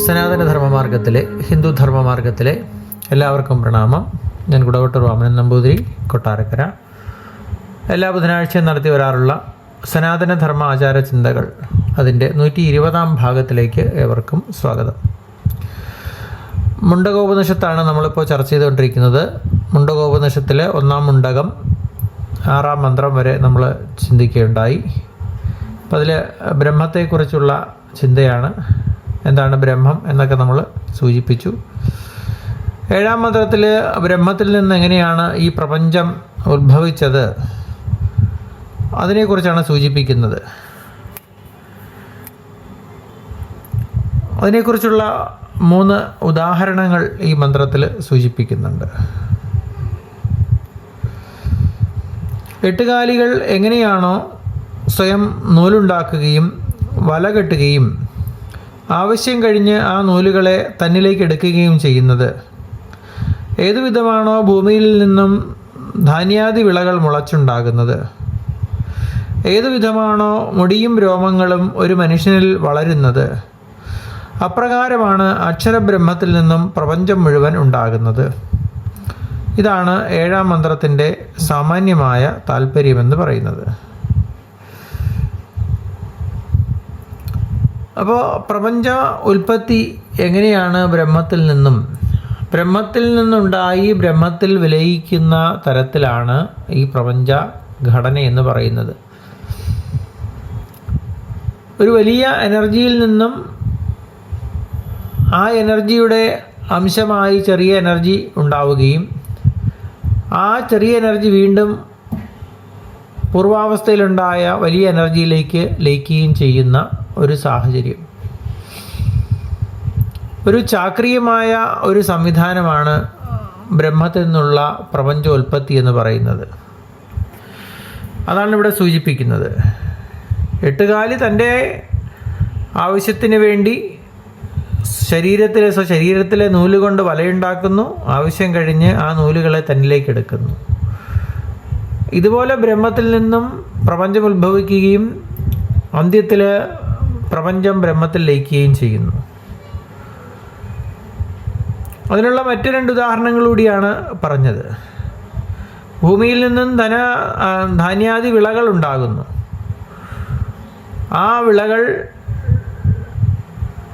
സനാതനധർമ്മമാർഗത്തിലെ ഹിന്ദുധർമ്മമാർഗത്തിലെ എല്ലാവർക്കും പ്രണാമം. ഞാൻ കുടവട്ടൂർ വാമനൻ നമ്പൂതിരി, കൊട്ടാരക്കര. എല്ലാ ബുധനാഴ്ചയും നടത്തി വരാറുള്ള സനാതനധർമ്മ ആചാര ചിന്തകൾ അതിൻ്റെ 120-ാം ഭാഗത്തിലേക്ക് ഏവർക്കും സ്വാഗതം. മുണ്ടകോപനിഷത്താണ് നമ്മളിപ്പോൾ ചർച്ച ചെയ്തുകൊണ്ടിരിക്കുന്നത്. മുണ്ടകോപനിഷത്തിലെ 1-ാം മുണ്ടകം 6-ാം മന്ത്രം വരെ നമ്മൾ ചിന്തിക്കുകയുണ്ടായി. അപ്പോൾ അതിൽ ബ്രഹ്മത്തെക്കുറിച്ചുള്ള ചിന്തയാണ്. എന്താണ് ബ്രഹ്മം എന്നൊക്കെ നമ്മൾ സൂചിപ്പിച്ചു. 7-ാം മന്ത്രത്തിൽ ബ്രഹ്മത്തിൽ നിന്ന് എങ്ങനെയാണ് ഈ പ്രപഞ്ചം ഉത്ഭവിച്ചത് അതിനെക്കുറിച്ചാണ് സൂചിപ്പിക്കുന്നത്. അതിനെക്കുറിച്ചുള്ള 3 ഉദാഹരണങ്ങൾ ഈ മന്ത്രത്തിൽ സൂചിപ്പിക്കുന്നുണ്ട്. എട്ടുകാലികൾ എങ്ങനെയാണോ സ്വയം നൂലുണ്ടാക്കുകയും വല കെട്ടുകയും ആവശ്യം കഴിഞ്ഞ് ആ നൂലുകളെ തന്നിലേക്ക് എടുക്കുകയും ചെയ്യുന്നത്, ഏതുവിധമാണോ ഭൂമിയിൽ നിന്നും ധാന്യാദി വിളകൾ മുളച്ചുണ്ടാകുന്നത്, ഏതുവിധമാണോ മുടിയും രോമങ്ങളും ഒരു മനുഷ്യനിൽ വളരുന്നത്, അപ്രകാരമാണ് അക്ഷരബ്രഹ്മത്തിൽ നിന്നും പ്രപഞ്ചം മുഴുവൻ ഉണ്ടാകുന്നത്. ഇതാണ് 7-ാം മന്ത്രത്തിൻ്റെ സാമാന്യമായ താല്പര്യമെന്ന് പറയുന്നത്. അപ്പോൾ പ്രപഞ്ച ഉൽപ്പത്തി എങ്ങനെയാണ് ബ്രഹ്മത്തിൽ നിന്നുണ്ടായി ബ്രഹ്മത്തിൽ വിലയിക്കുന്ന തരത്തിലാണ് ഈ പ്രപഞ്ച ഘടന എന്ന് പറയുന്നത്. ഒരു വലിയ എനർജിയിൽ നിന്നും ആ എനർജിയുടെ അംശമായി ചെറിയ എനർജി ഉണ്ടാവുകയും ആ ചെറിയ എനർജി വീണ്ടും പൂർവാവസ്ഥയിലുണ്ടായ വലിയ എനർജിയിലേക്ക് ലയിക്കുകയും ചെയ്യുന്ന ഒരു സാഹചര്യം. ഒരു ചാക്രിയമായ ഒരു സംവിധാനമാണ് ബ്രഹ്മത്തിൽ നിന്നുള്ള പ്രപഞ്ചോൽപ്പത്തി എന്ന് പറയുന്നത്. അതാണ് ഇവിടെ സൂചിപ്പിക്കുന്നത്. എട്ടുകാലി തൻ്റെ ആവശ്യത്തിന് വേണ്ടി ശരീരത്തിലെ നൂലുകൊണ്ട് വലയുണ്ടാക്കുന്നു. ആവശ്യം കഴിഞ്ഞ് ആ നൂലുകളെ തന്നിലേക്ക് എടുക്കുന്നു. ഇതുപോലെ ബ്രഹ്മത്തിൽ നിന്നും പ്രപഞ്ചം ഉത്ഭവിക്കുകയും അന്ത്യത്തിൽ പ്രപഞ്ചം ബ്രഹ്മത്തിൽ ലയിക്കുകയും ചെയ്യുന്നു. അതിനുള്ള മറ്റ് 2 ഉദാഹരണങ്ങൾ കൂടിയാണ് പറഞ്ഞത്. ഭൂമിയിൽ നിന്നും ധാന്യാദി വിളകൾ ഉണ്ടാകുന്നു. ആ വിളകൾ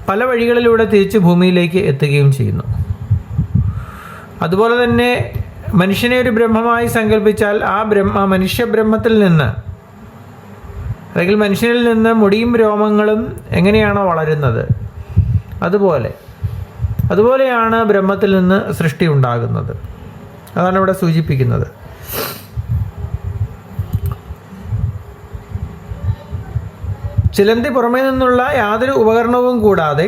പല വഴികളിലൂടെ തിരിച്ച് ഭൂമിയിലേക്ക് എത്തുകയും ചെയ്യുന്നു. അതുപോലെ തന്നെ മനുഷ്യനെ ഒരു ബ്രഹ്മമായി സങ്കല്പിച്ചാൽ ആ മനുഷ്യബ്രഹ്മത്തിൽ നിന്ന്, അല്ലെങ്കിൽ മനുഷ്യനിൽ നിന്ന് മുടിയും രോമങ്ങളും എങ്ങനെയാണോ വളരുന്നത് അതുപോലെയാണ് ബ്രഹ്മത്തിൽ നിന്ന് സൃഷ്ടി ഉണ്ടാകുന്നത്. അതാണ് ഇവിടെ സൂചിപ്പിക്കുന്നത്. ചിലന്തി പുറമേ നിന്നുള്ള യാതൊരു ഉപകരണവും കൂടാതെ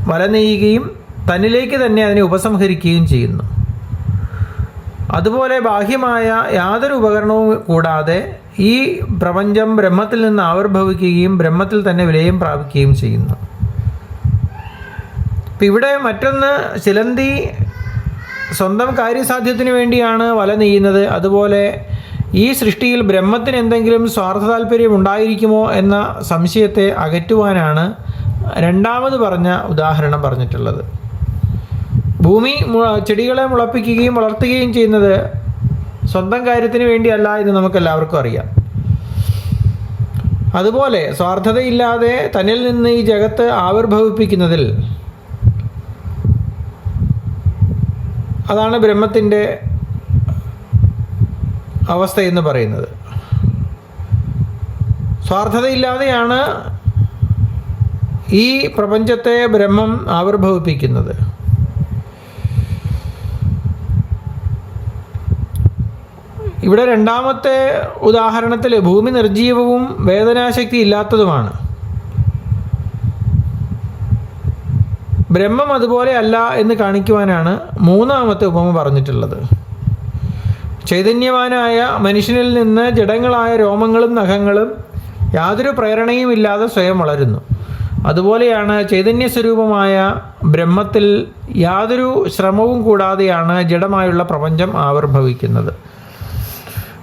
വല നെയ്യുകയും തന്നിലേക്ക് തന്നെ അതിനെ ഉപസംഹരിക്കുകയും ചെയ്യുന്നു. അതുപോലെ ബാഹ്യമായ യാതൊരു ഉപകരണവും കൂടാതെ ഈ പ്രപഞ്ചം ബ്രഹ്മത്തിൽ നിന്ന് ആവിർഭവിക്കുകയും ബ്രഹ്മത്തിൽ തന്നെ വിലയം പ്രാപിക്കുകയും ചെയ്യുന്നു. ഇപ്പം ഇവിടെ മറ്റൊന്ന്, ചിലന്തി സ്വന്തം കാര്യസാധ്യത്തിന് വേണ്ടിയാണ് വല നെയ്യുന്നത്. അതുപോലെ ഈ സൃഷ്ടിയിൽ ബ്രഹ്മത്തിന് എന്തെങ്കിലും സ്വാർത്ഥ താല്പര്യം ഉണ്ടായിരിക്കുമോ എന്ന സംശയത്തെ അകറ്റുവാനാണ് 2ാമത് പറഞ്ഞ ഉദാഹരണം പറഞ്ഞിട്ടുള്ളത്. ഭൂമി ചെടികളെ മുളപ്പിക്കുകയും വളർത്തുകയും ചെയ്യുന്നത് സ്വന്തം കാര്യത്തിന് വേണ്ടിയല്ല എന്ന് നമുക്കെല്ലാവർക്കും അറിയാം. അതുപോലെ സ്വാർത്ഥതയില്ലാതെ തന്നിൽ നിന്ന് ഈ ജഗത്ത് ആവിർഭവിപ്പിക്കുന്നതിൽ, അതാണ് ബ്രഹ്മത്തിൻ്റെ അവസ്ഥ എന്ന് പറയുന്നത്. സ്വാർത്ഥതയില്ലാതെയാണ് ഈ പ്രപഞ്ചത്തെ ബ്രഹ്മം ആവിർഭവിപ്പിക്കുന്നത്. ഇവിടെ 2ാമത്തെ ഉദാഹരണത്തിൽ ഭൂമി നിർജീവവും വേദനാശക്തി ഇല്ലാത്തതുമാണ്. ബ്രഹ്മം അതുപോലെ അല്ല എന്ന് കാണിക്കുവാനാണ് 3ാമത്തെ ഉപമ പറഞ്ഞിട്ടുള്ളത്. ചൈതന്യവാനായ മനുഷ്യനിൽ നിന്ന് ജഡങ്ങളായ രോമങ്ങളും നഖങ്ങളും യാതൊരു പ്രേരണയും ഇല്ലാതെ സ്വയം വളരുന്നു. അതുപോലെയാണ് ചൈതന്യസ്വരൂപമായ ബ്രഹ്മത്തിൽ യാതൊരു ശ്രമവും കൂടാതെയാണ് ജഡമായുള്ള പ്രപഞ്ചം ആവിർഭവിക്കുന്നത്.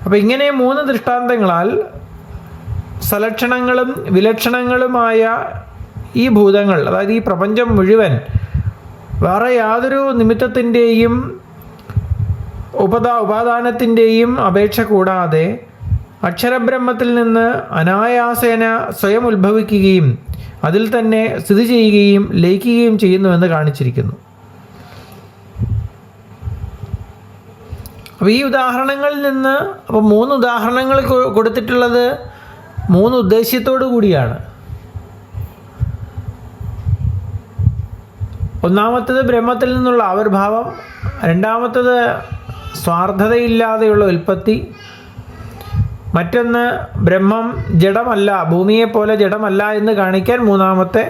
അപ്പോൾ ഇങ്ങനെ 3 ദൃഷ്ടാന്തങ്ങളാൽ സലക്ഷണങ്ങളും വിലക്ഷണങ്ങളുമായ ഈ ഭൂതങ്ങൾ, അതായത് ഈ പ്രപഞ്ചം മുഴുവൻ വേറെ യാതൊരു നിമിത്തത്തിൻ്റെയും ഉപാദാനത്തിൻ്റെയും അപേക്ഷ കൂടാതെ അക്ഷരബ്രഹ്മത്തിൽ നിന്ന് അനായാസേന സ്വയം ഉത്ഭവിക്കുകയും അതിൽ തന്നെ സ്ഥിതി ചെയ്യുകയും ലയിക്കുകയും ചെയ്യുന്നുവെന്ന് കാണിച്ചിരിക്കുന്നു. അപ്പോൾ ഈ ഉദാഹരണങ്ങളിൽ നിന്ന് അപ്പോൾ 3 ഉദാഹരണങ്ങൾ കൊടുത്തിട്ടുള്ളത് 3 ഉദ്ദേശ്യത്തോടു കൂടിയാണ്. ഒന്നാമത്തേത് ബ്രഹ്മത്തിൽ നിന്നുള്ള ആവിർഭാവം, രണ്ടാമത്തേത് സ്വാർത്ഥതയില്ലാതെയുള്ള ഉൽപ്പത്തി, മറ്റൊന്ന് ബ്രഹ്മം ജഡമല്ല, ഭൂമിയെപ്പോലെ ജഡമല്ല എന്ന് കാണിക്കാൻ 3ാമത്തെ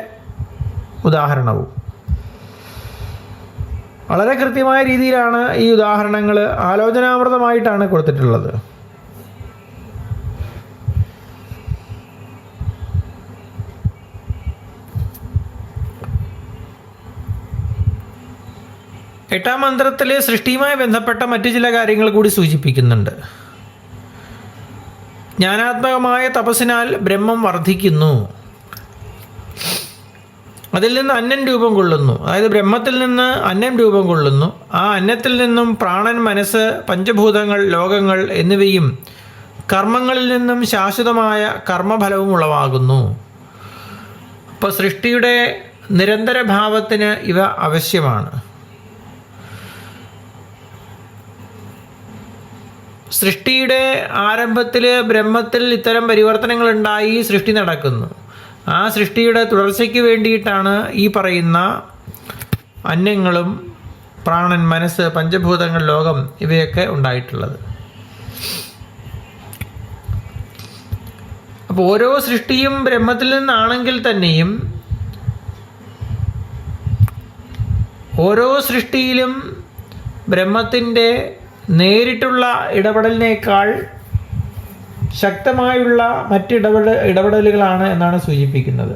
ഉദാഹരണവും. വളരെ കൃത്യമായ രീതിയിലാണ് ഈ ഉദാഹരണങ്ങൾ ആലോചനാമൃതമായിട്ടാണ് കൊടുത്തിട്ടുള്ളത്. എട്ടാം മന്ത്രത്തിൽ സൃഷ്ടിയുമായി ബന്ധപ്പെട്ട മറ്റു ചില കാര്യങ്ങൾ കൂടി സൂചിപ്പിക്കുന്നുണ്ട്. ജ്ഞാനാത്മകമായ തപസ്സിനാൽ ബ്രഹ്മം വർദ്ധിക്കുന്നു, അതിൽ നിന്ന് അന്നം രൂപം കൊള്ളുന്നു. അതായത് ബ്രഹ്മത്തിൽ നിന്ന് അന്നം രൂപം കൊള്ളുന്നു. ആ അന്നത്തിൽ നിന്നും പ്രാണൻ, മനസ്സ്, പഞ്ചഭൂതങ്ങൾ, ലോകങ്ങൾ എന്നിവയും കർമ്മങ്ങളിൽ നിന്നും ശാശ്വതമായ കർമ്മഫലവും ഉളവാകുന്നു. അപ്പോൾ സൃഷ്ടിയുടെ നിരന്തര ഭാവത്തിന് ഇവ ആവശ്യമാണ്. സൃഷ്ടിയുടെ ആരംഭത്തിൽ ബ്രഹ്മത്തിൽ ഇത്തരം പരിവർത്തനങ്ങൾ ഉണ്ടായി സൃഷ്ടി നടക്കുന്നു. ആ സൃഷ്ടിയുടെ തുടർച്ചയ്ക്ക് വേണ്ടിയിട്ടാണ് ഈ പറയുന്ന അന്നങ്ങളും പ്രാണൻ, മനസ്സ്, പഞ്ചഭൂതങ്ങൾ, ലോകം ഇവയൊക്കെ ഉണ്ടായിട്ടുള്ളത്. അപ്പോൾ ഓരോ സൃഷ്ടിയും ബ്രഹ്മത്തിൽ നിന്നാണെങ്കിൽ തന്നെയും ഓരോ സൃഷ്ടിയിലും ബ്രഹ്മത്തിൻ്റെ നേരിട്ടുള്ള ഇടപെടലിനേക്കാൾ ശക്തമായുള്ള മറ്റ് ഇടപെടലുകളാണ് എന്നാണ് സൂചിപ്പിക്കുന്നത്.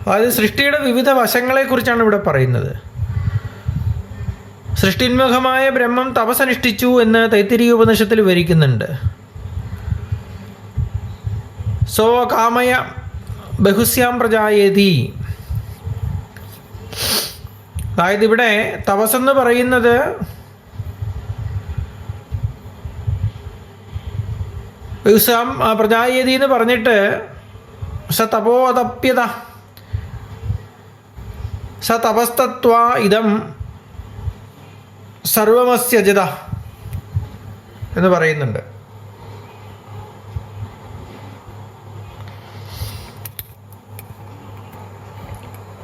അതായത് സൃഷ്ടിയുടെ വിവിധ വശങ്ങളെക്കുറിച്ചാണ് ഇവിടെ പറയുന്നത്. സൃഷ്ടിന്മുഖമായ ബ്രഹ്മം തപസ്സനുഷ്ഠിച്ചു എന്ന് തൈത്തിരീയ ഉപനിഷത്തിൽ വിവരിക്കുന്നുണ്ട്. സോ കാമയ ബഹുസ്യാം പ്രജായേതി. അതായത് ഇവിടെ തപസ്സെന്ന് പറയുന്നത് ബഹുസ്യാം പ്രജായേതി എന്ന് പറഞ്ഞിട്ട് സ തപോതപ്യത സ തപസ്തത്വ ഇദം സർവമസ്യജത എന്ന് പറയുന്നുണ്ട്.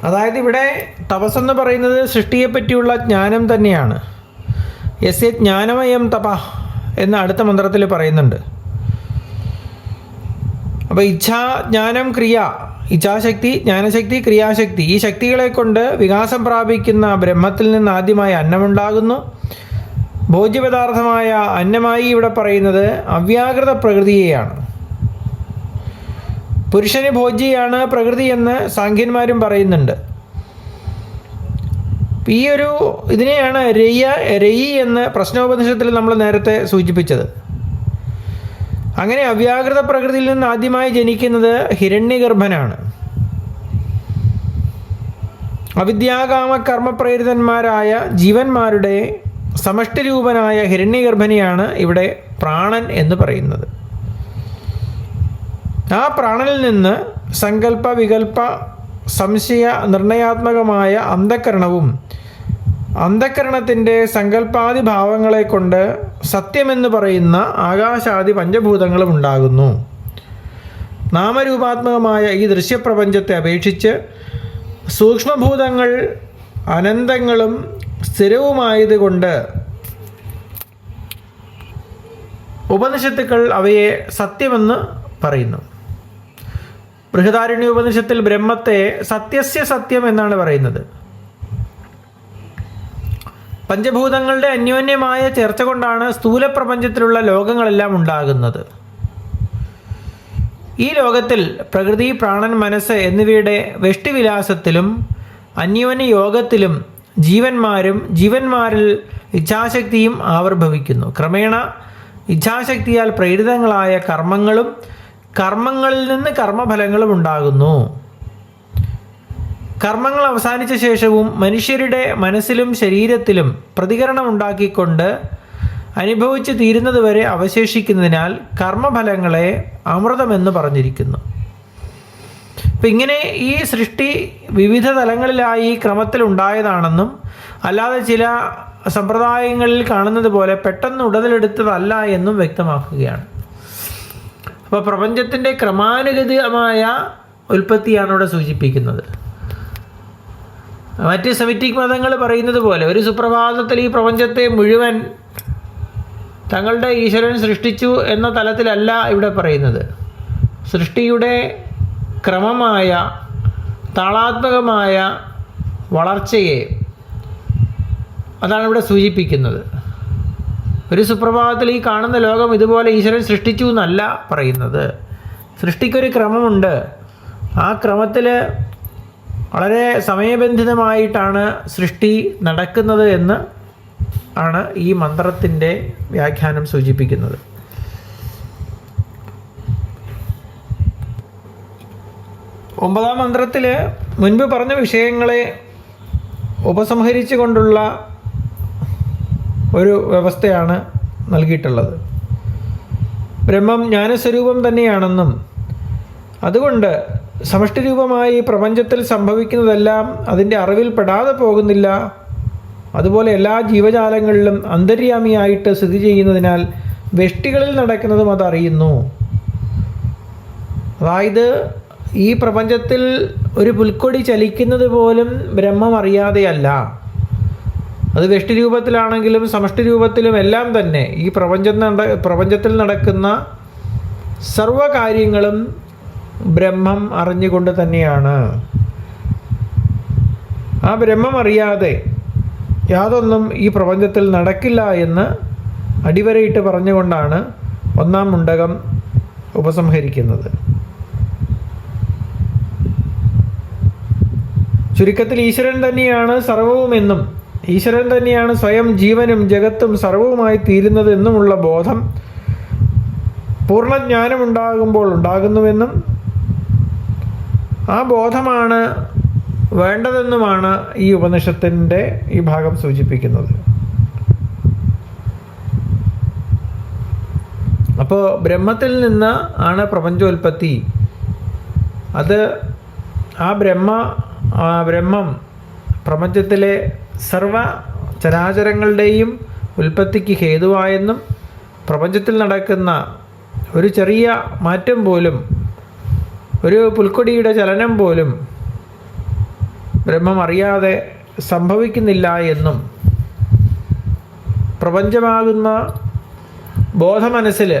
അതായത് ഇവിടെ തപസ്സെന്ന് പറയുന്നത് സൃഷ്ടിയെപ്പറ്റിയുള്ള ജ്ഞാനം തന്നെയാണ്. യസ്യ ജ്ഞാനമയം തപ എന്ന് അടുത്ത മന്ത്രത്തിൽ പറയുന്നുണ്ട്. അപ്പോൾ ഇച്ഛാ, ജ്ഞാനം, ക്രിയ, ഇച്ഛാശക്തി, ജ്ഞാനശക്തി, ക്രിയാശക്തി, ഈ ശക്തികളെ കൊണ്ട് വികാസം പ്രാപിക്കുന്ന ബ്രഹ്മത്തിൽ നിന്ന് ആദ്യമായി അന്നമുണ്ടാകുന്നു. ഭോജ്യപദാർത്ഥമായ അന്നമായി ഇവിടെ പറയുന്നത് അവ്യാകൃത പ്രകൃതിയെയാണ്. പുരുഷന് ഭോജ്യയാണ് പ്രകൃതി എന്ന് സാഖ്യന്മാരും പറയുന്നുണ്ട്. ഈ ഒരു ഇതിനെയാണ് രയി എന്ന് പ്രശ്നോപനിഷത്തിൽ നമ്മൾ നേരത്തെ സൂചിപ്പിച്ചത്. അങ്ങനെ അവ്യാകൃത പ്രകൃതിയിൽ നിന്ന് ആദ്യമായി ജനിക്കുന്നത് ഹിരണ്യഗർഭനാണ്. അവിദ്യാകാമ കർമ്മപ്രേരിതന്മാരായ ജീവന്മാരുടെ സമഷ്ടിരൂപനായ ഹിരണ്യഗർഭനെയാണ് ഇവിടെ പ്രാണൻ എന്ന് പറയുന്നത്. ആ പ്രാണനിൽ നിന്ന് സങ്കല്പ, വികല്പ, സംശയ നിർണയാത്മകമായ അന്ധക്കരണവും അന്ധക്കരണത്തിൻ്റെ സങ്കല്പാദി ഭാവങ്ങളെ കൊണ്ട് സത്യമെന്ന് പറയുന്ന ആകാശാദി പഞ്ചഭൂതങ്ങളും ഉണ്ടാകുന്നു. നാമരൂപാത്മകമായ ഈ ദൃശ്യപ്രപഞ്ചത്തെ അപേക്ഷിച്ച് സൂക്ഷ്മഭൂതങ്ങൾ അനന്തങ്ങളും സ്ഥിരവുമായതുകൊണ്ട് ഉപനിഷത്തുക്കൾ അവയെ സത്യമെന്ന് പറയുന്നു. ബൃഹദാരണ്യോപനിഷത്തിൽ ബ്രഹ്മത്തെ സത്യസ്യ സത്യം എന്നാണ് പറയുന്നത്. പഞ്ചഭൂതങ്ങളുടെ അന്യോന്യമായ ചേർച്ച കൊണ്ടാണ് സ്ഥൂലപ്രപഞ്ചത്തിലുള്ള ലോകങ്ങളെല്ലാം ഉണ്ടാകുന്നത്. ഈ ലോകത്തിൽ പ്രകൃതി, പ്രാണൻ, മനസ്സ് എന്നിവയുടെ വെഷ്ടിവിലാസത്തിലും അന്യോന്യ യോഗത്തിലും ജീവന്മാരിൽ ഇച്ഛാശക്തിയും ആവിർഭവിക്കുന്നു. ക്രമേണ ഇച്ഛാശക്തിയാൽ പ്രേരിതങ്ങളായ കർമ്മങ്ങളിൽ നിന്ന് കർമ്മഫലങ്ങളും ഉണ്ടാകുന്നു. കർമ്മങ്ങൾ അവസാനിച്ച ശേഷവും മനുഷ്യരുടെ മനസ്സിലും ശരീരത്തിലും പ്രതികരണം ഉണ്ടാക്കിക്കൊണ്ട് അനുഭവിച്ച് തീരുന്നതുവരെ അവശേഷിക്കുന്നതിനാൽ കർമ്മഫലങ്ങളെ അമൃതമെന്ന് പറഞ്ഞിരിക്കുന്നു. അപ്പം ഇങ്ങനെ ഈ സൃഷ്ടി വിവിധ തലങ്ങളിലായി ക്രമത്തിലുണ്ടായതാണെന്നും അല്ലാതെ ചില സമ്പ്രദായങ്ങളിൽ കാണുന്നത് പോലെ പെട്ടെന്ന് ഉടലെടുത്തതല്ല എന്നും വ്യക്തമാക്കുകയാണ്. അപ്പോൾ പ്രപഞ്ചത്തിൻ്റെ ക്രമാനുഗതമായ ഉൽപ്പത്തിയാണ് ഇവിടെ സൂചിപ്പിക്കുന്നത്. മറ്റ് സെമിറ്റിക് മതങ്ങൾ പറയുന്നത് പോലെ ഒരു സുപ്രഭാതത്തിൽ ഈ പ്രപഞ്ചത്തെ മുഴുവൻ തങ്ങളുടെ ഈശ്വരൻ സൃഷ്ടിച്ചു എന്ന തലത്തിലല്ല ഇവിടെ പറയുന്നത്. സൃഷ്ടിയുടെ ക്രമമായ താളാത്മകമായ വളർച്ചയെ അതാണ് ഇവിടെ സൂചിപ്പിക്കുന്നത്. ഒരു സുപ്രഭാതത്തിൽ ഈ കാണുന്ന ലോകം ഇതുപോലെ ഈശ്വരൻ സൃഷ്ടിച്ചു എന്നല്ല പറയുന്നത്. സൃഷ്ടിക്കൊരു ക്രമമുണ്ട്. ആ ക്രമത്തിൽ വളരെ സമയബന്ധിതമായിട്ടാണ് സൃഷ്ടി നടക്കുന്നത് എന്ന് ആണ് ഈ മന്ത്രത്തിൻ്റെ വ്യാഖ്യാനം സൂചിപ്പിക്കുന്നത്. ഒമ്പതാം മന്ത്രത്തിൽ മുൻപ് പറഞ്ഞ വിഷയങ്ങളെ ഉപസംഹരിച്ചു കൊണ്ടുള്ള ഒരു വ്യവസ്ഥയാണ് നൽകിയിട്ടുള്ളത്. ബ്രഹ്മം ജ്ഞാനസ്വരൂപം തന്നെയാണെന്നും അതുകൊണ്ട് സമഷ്ടിരൂപമായി പ്രപഞ്ചത്തിൽ സംഭവിക്കുന്നതെല്ലാം അതിൻ്റെ അറിവിൽ പെടാതെ പോകുന്നില്ല. അതുപോലെ എല്ലാ ജീവജാലങ്ങളിലും അന്തര്യാമിയായിട്ട് സ്ഥിതി ചെയ്യുന്നതിനാൽ വ്യഷ്ടികളിൽ നടക്കുന്നതും അതറിയുന്നു. അതായത് ഈ പ്രപഞ്ചത്തിൽ ഒരു പുൽക്കൊടി ചലിക്കുന്നത് പോലും ബ്രഹ്മം അറിയാതെയല്ല. അത് വ്യഷ്ടി രൂപത്തിലാണെങ്കിലും സമഷ്ടി രൂപത്തിലും എല്ലാം തന്നെ ഈ പ്രപഞ്ചത്തിൽ നടക്കുന്ന സർവകാര്യങ്ങളും ബ്രഹ്മം അറിഞ്ഞുകൊണ്ട് തന്നെയാണ്. ആ ബ്രഹ്മം അറിയാതെ യാതൊന്നും ഈ പ്രപഞ്ചത്തിൽ നടക്കില്ല എന്ന് അടിവരയിട്ട് പറഞ്ഞുകൊണ്ടാണ് ഒന്നാം മുണ്ടകം ഉപസംഹരിക്കുന്നത്. ചുരുക്കത്തിൽ ഈശ്വരൻ തന്നെയാണ് സർവവുമെന്നും ഈശ്വരൻ തന്നെയാണ് സ്വയം ജീവനും ജഗത്തും സർവവുമായി തീരുന്നത് എന്നുമുള്ള ബോധം പൂർണ്ണജ്ഞാനമുണ്ടാകുമ്പോൾ ഉണ്ടാകുന്നുവെന്നും ആ ബോധമാണ് വേണ്ടതെന്നുമാണ് ഈ ഉപനിഷത്തിൻ്റെ ഈ ഭാഗം സൂചിപ്പിക്കുന്നത്. അപ്പോൾ ബ്രഹ്മത്തിൽ നിന്ന് ആണ് പ്രപഞ്ചോൽപ്പത്തി. അത് ആ ബ്രഹ്മം പ്രപഞ്ചത്തിലെ സർവ ചരാചരങ്ങളുടെയും ഉൽപ്പത്തിക്ക് ഹേതുവായെന്നും പ്രപഞ്ചത്തിൽ നടക്കുന്ന ഒരു ചെറിയ മാറ്റം പോലും, ഒരു പുൽക്കൊടിയുടെ ചലനം പോലും ബ്രഹ്മം അറിയാതെ സംഭവിക്കുന്നില്ല എന്നും പ്രപഞ്ചമാകുന്ന ബോധമനസ്സിൽ,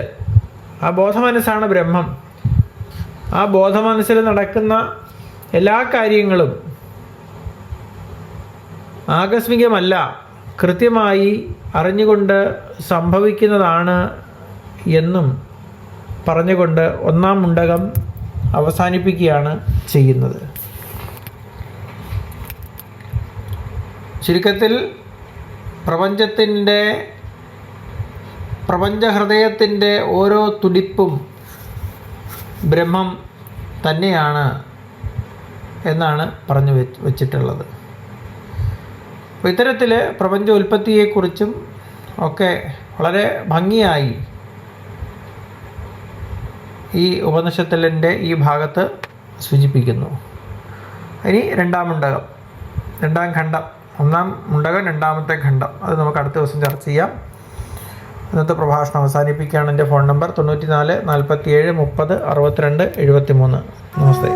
ആ ബോധമനസ്സാണ് ബ്രഹ്മം, ആ ബോധമനസ്സിൽ നടക്കുന്ന എല്ലാ കാര്യങ്ങളും ആകസ്മികമല്ല, കൃത്യമായി അറിഞ്ഞുകൊണ്ട് സംഭവിക്കുന്നതാണ് എന്നും പറഞ്ഞുകൊണ്ട് ഒന്നാം മുണ്ടകം അവസാനിപ്പിക്കുകയാണ് ചെയ്യുന്നത്. ചുരുക്കത്തിൽ പ്രപഞ്ചഹൃദയത്തിൻ്റെ ഓരോ തുടിപ്പും ബ്രഹ്മം തന്നെയാണ് എന്നാണ് പറഞ്ഞു വച്ചിട്ടുള്ളത്. അപ്പോൾ ഇത്തരത്തിൽ പ്രപഞ്ച ഉൽപ്പത്തിയെക്കുറിച്ചും ഒക്കെ വളരെ ഭംഗിയായി ഈ ഉപനിഷത്തിൻ്റെ ഈ ഭാഗത്ത് സൂചിപ്പിക്കുന്നു. ഇനി രണ്ടാം മുണ്ടകം, രണ്ടാം ഖണ്ഡം, ഒന്നാം മുണ്ടകം രണ്ടാമത്തെ ഖണ്ഡം, അത് നമുക്ക് അടുത്ത ദിവസം ചർച്ച ചെയ്യാം. ഇന്നത്തെ പ്രഭാഷണം അവസാനിപ്പിക്കുകയാണ്. എൻ്റെ ഫോൺ നമ്പർ 94 47 30 62 73. നമസ്തേ.